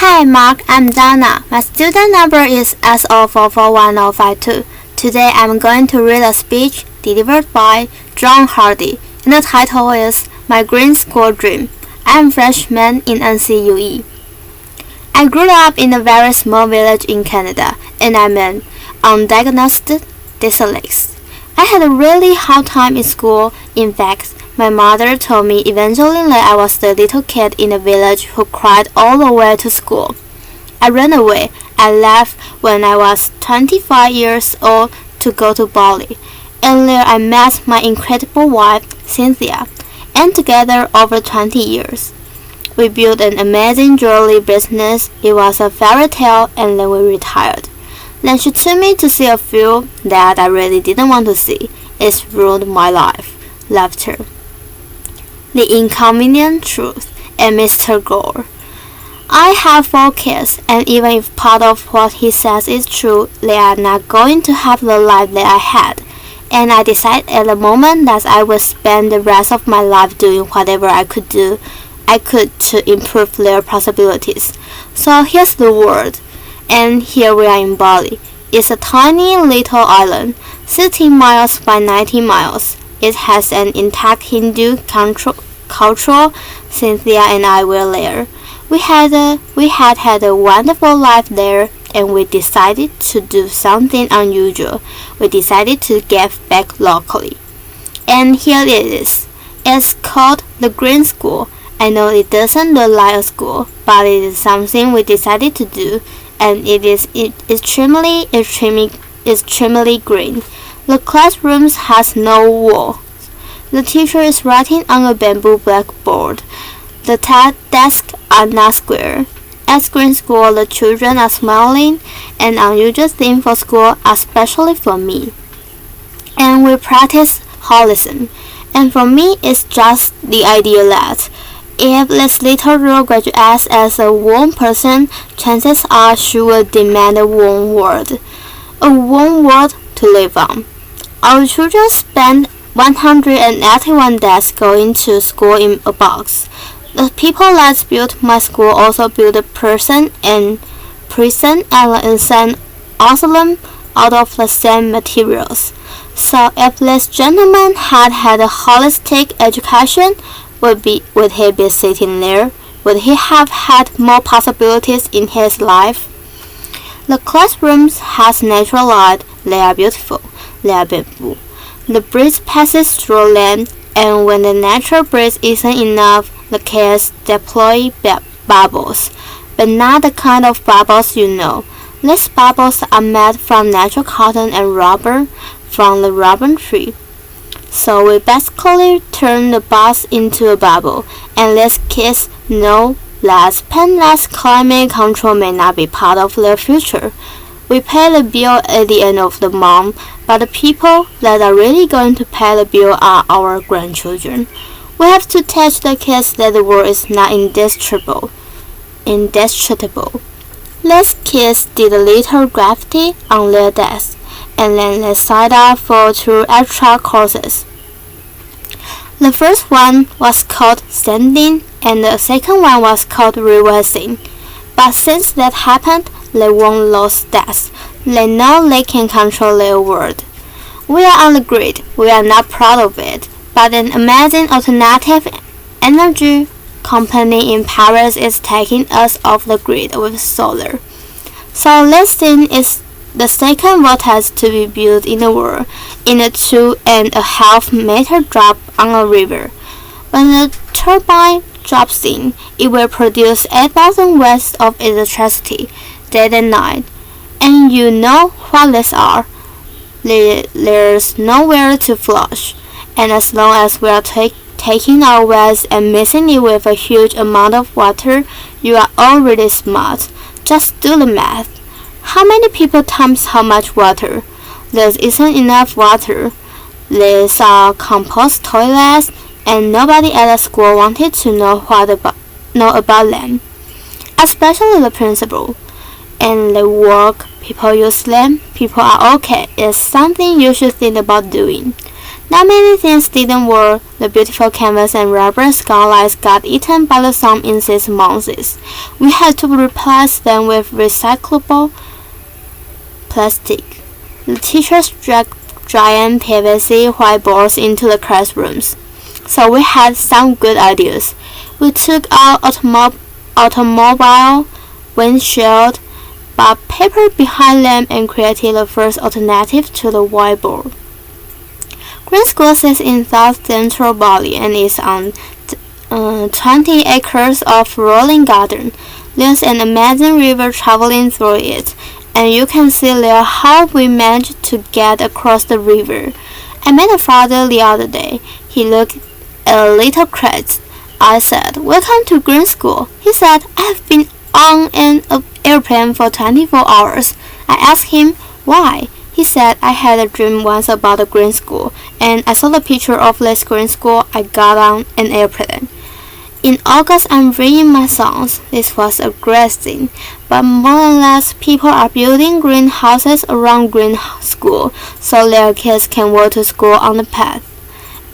Hi Mark, I'm Donna. My student number is SO441052. Today I'm going to read a speech delivered by John Hardy, and the title is My Green School Dream. I'm a freshman in NCUE. I grew up in a very small village in Canada, and I'm an undiagnosed dyslexia. I had a really hard time in school. In fact, my mother told me eventually that I was the little kid in the village who cried all the way to school. I ran away. I left when I was 25 years old to go to Bali, and there I met my incredible wife, Cynthia, and together over 20 years. We built an amazing jewelry business. It was a fairy tale, and then we retired. Then she took me to see a film that I really didn't want to see. It's ruined my life. Laughter. The Inconvenient Truth, and Mr. Gore. I have 4 kids, and even if part of what he says is true, they are not going to have the life that I had. And I decided at the moment that I would spend the rest of my life doing whatever I could to improve their possibilities. So here's the world, and here we are in Bali. It's a tiny little island, 16 miles by 19 miles. It has an intact Hindu culture. Cynthia and I were there. We had had a wonderful life there, and we decided to do something unusual. We decided to give back locally. And here it is. It's called the Green School. I know it doesn't look like a school, but it is something we decided to do, and it is extremely green. The classrooms has no walls. The teacher is writing on a bamboo blackboard. The desks are not square. At Green School, the children are smiling, an unusual thing for school, especially for me. And we practice holism. And for me, it's just the idea that if this little girl graduates as a warm person, chances are she will demand a warm world to live on. Our children spend 181 days going to school in a box. The people that built my school also built a prison and an insane asylum out of the same materials. So if this gentleman had had a holistic education, would he be sitting there? Would he have had more possibilities in his life? The classrooms has natural light. They are beautiful. They are bamboo. The breeze passes through them, and when the natural breeze isn't enough, the kids deploy bubbles, but not the kind of bubbles you know. These bubbles are made from natural cotton and rubber from the rubber tree. So we basically turn the bus into a bubble, and these kids know that painless climate control may not be part of their future. We pay the bill at the end of the month, but the people that are really going to pay the bill are our grandchildren. We have to teach the kids that the world is not indestructible. These kids did a little graffiti on their desks, and then they signed up for 2 extra courses. The first one was called sanding, and the second one was called reversing. But since that happened, they won't lose that. They know they can control their world. We are on the grid. We are not proud of it, but an amazing alternative energy company in Paris is taking us off the grid with solar. So this thing is the second vortex to be built in the world, in a 2.5 meter drop on a river. When the turbine drops in, it will produce 8,000 watts of electricity day and night. And you know what these are. There's nowhere to flush, and as long as we are taking our waste and mixing it with a huge amount of water, you are all really smart. Just do the math. How many people times how much water? There isn't enough water. These are compost toilets, and nobody at the school wanted to know about them, especially the principal. And they work. People use them. People are okay. It's something you should think about doing. Not many things didn't work. The beautiful canvas and rubber skylights got eaten by the sun in 6 months. We had to replace them with recyclable plastic. The teachers dragged giant PVC whiteboards into the classrooms. So we had some good ideas. We took out automobile windshield, but paper behind them and created the first alternative to the whiteboard. Green School sits in South Central Bali and is on 20 acres of rolling garden. There's an amazing river traveling through it, and you can see there how we managed to get across the river. I met a father the other day. He looked a little crazy. I said, "Welcome to Green School." He said, "I've been on an airplane for 24 hours. I asked him why. He said, "I had a dream once about a green school, and I saw the picture of this green school. I got on an airplane." In August, I'm bringing my sons. This was a great thing, but more or less people are building greenhouses around green school so their kids can walk to school on the path.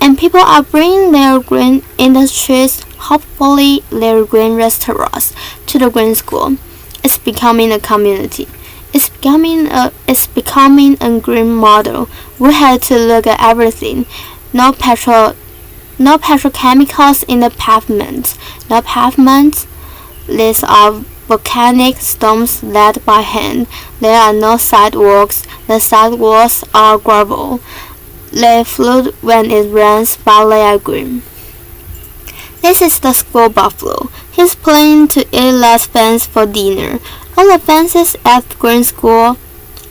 And people are bringing their green industries, hopefully their green restaurants, to the green school. It's becoming a community. It's becoming a green model. We had to look at everything. No petrochemicals in the pavements. No pavements. These are volcanic stones laid by hand. There are no sidewalks. The sidewalks are gravel. They float when it rains, but they are green. This is the school buffalo. He's planning to eat last fence for dinner. All the fences at Green School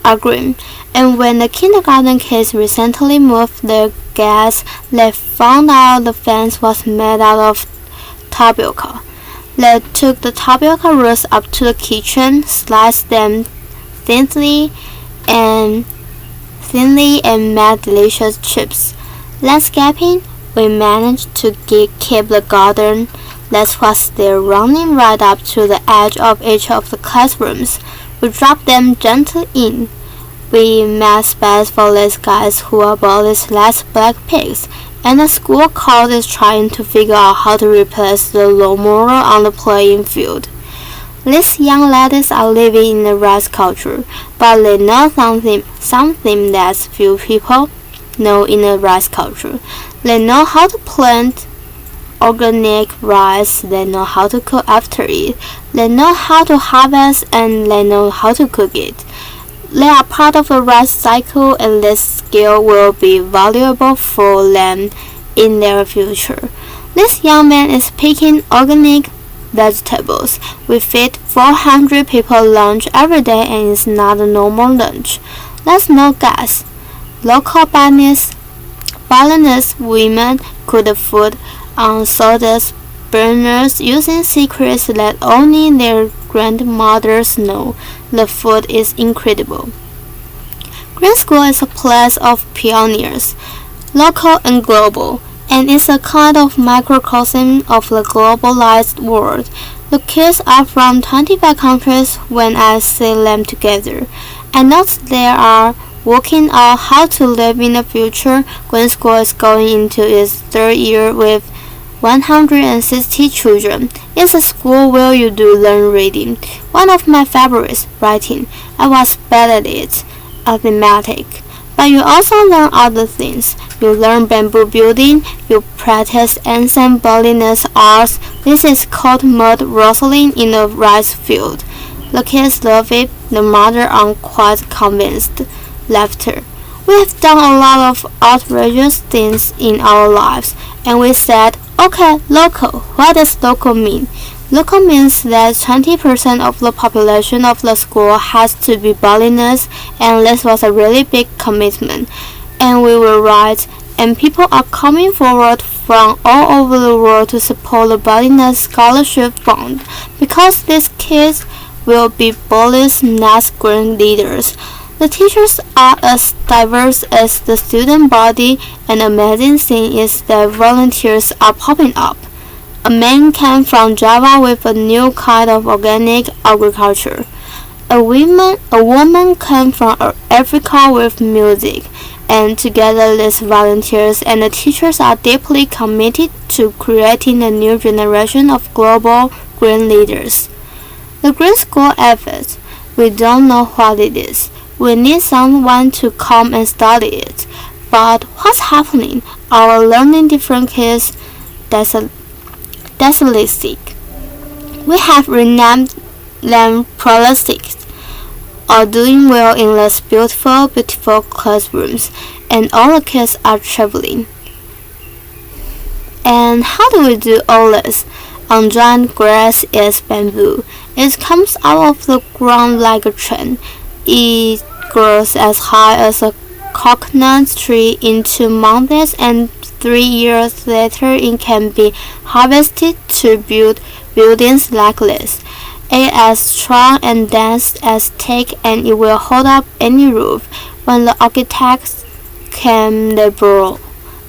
are green, and when the kindergarten kids recently moved their gas, they found out the fence was made out of tapioca. They took the tapioca roots up to the kitchen, sliced them thinly, and made delicious chips. Landscaping, we managed to keep the garden. That was there running right up to the edge of each of the classrooms. We dropped them gently in. We made space for these guys who are these last black pigs, and the school crowd is trying to figure out how to replace the lawnmower on the playing field. These young ladies are living in the rice culture, but they know something that few people know in the rice culture. They know how to plant organic rice, they know how to cook after it, they know how to harvest, and they know how to cook it. They are part of the rice cycle, and this skill will be valuable for them in their future. This young man is picking organic vegetables. We feed 400 people lunch every day, and it's not a normal lunch. There's no gas. Local Balinese women cook the food on sawdust burners using secrets that only their grandmothers know. The food is incredible. Green School is a place of pioneers, local and global, and it's a kind of microcosm of the globalized world. The kids are from 25 countries. When I see them together, I notice they are working out how to live in the future. Green School is going into its 3rd year with 160 children. It's a school where you do learn reading. One of my favorites, writing. I was bad at it, arithmetic. But you also learn other things. You learn bamboo building. You practice ancient Balinese arts. This is called mud wrestling in the rice field. The kids love it. The mother are quite convinced. Laughter. We have done a lot of outrageous things in our lives, and we said, okay, local. What does local mean? Local means that 20% of the population of the school has to be Balinese, and this was a really big commitment. And we were right, and people are coming forward from all over the world to support the Balinese Scholarship Fund, because these kids will be Bali's next grand leaders. The teachers are as diverse as the student body, and the amazing thing is that volunteers are popping up. A man came from Java with a new kind of organic agriculture. A woman came from Africa with music, and together these volunteers and the teachers are deeply committed to creating a new generation of global green leaders. The Green School effort, we don't know what it is. We need someone to come and study it. But what's happening? Our learning difference is dyslexic. We have renamed them prolystic, are doing well in less beautiful classrooms, and all the kids are traveling. And how do we do all this? On giant grass is bamboo. It comes out of the ground like a tree. It grows as high as a coconut tree into mountains, and 3 years later it can be harvested to build buildings like this. It is as strong and dense as teak, and it will hold up any roof. When the architects came, they brought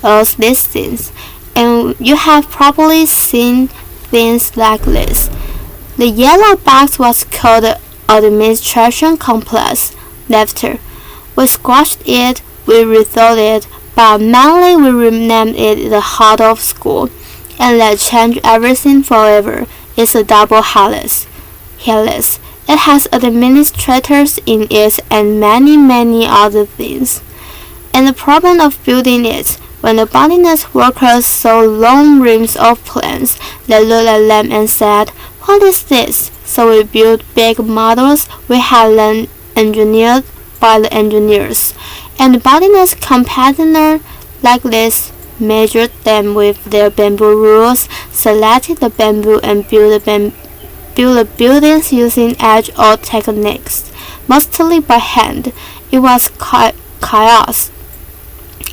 us these things, and you have probably seen things like this. The yellow box was called the administration complex. Laughter. We squashed it, we rethought it, but mainly we renamed it the heart of school, and that changed everything forever. It's a double helix. It has administrators in it and many other things. And the problem of building it, when the botanist workers saw long reams of plants, they looked at them and said, "What is this?" So we built big models we had them engineered by the engineers. And the botanist competitor like this measured them with their bamboo rules, selected the bamboo, and built the buildings using age-old techniques, mostly by hand. It was chaos.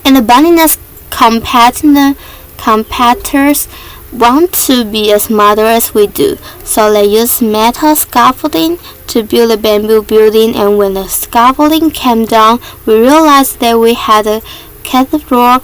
And the botanist competitors want to be as modern as we do, so they use metal scaffolding to build a bamboo building, and when the scaffolding came down, we realized that we had a cathedral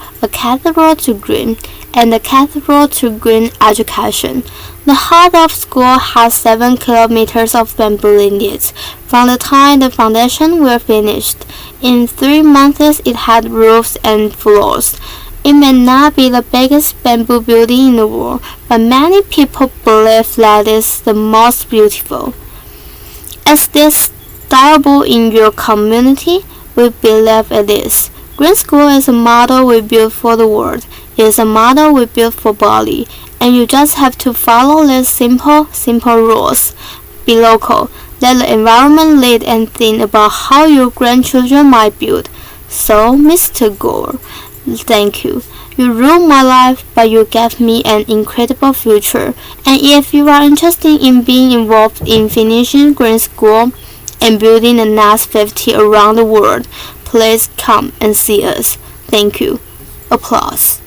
to green, and a cathedral to green education. The heart of school has 7 kilometers of bamboo in it. From the time the foundation were finished, in 3 months it had roofs and floors. It may not be the biggest bamboo building in the world, but many people believe that it's the most beautiful. Is this desirable in your community? We believe it is. Green School is a model we built for the world. It is a model we built for Bali, and you just have to follow these simple rules. Be local. Let the environment lead and think about how your grandchildren might build. So, Mr. Gore, thank you. You ruined my life, but you gave me an incredible future. And if you are interested in being involved in finishing Green School and building the next 50 around the world, please come and see us. Thank you. Applause.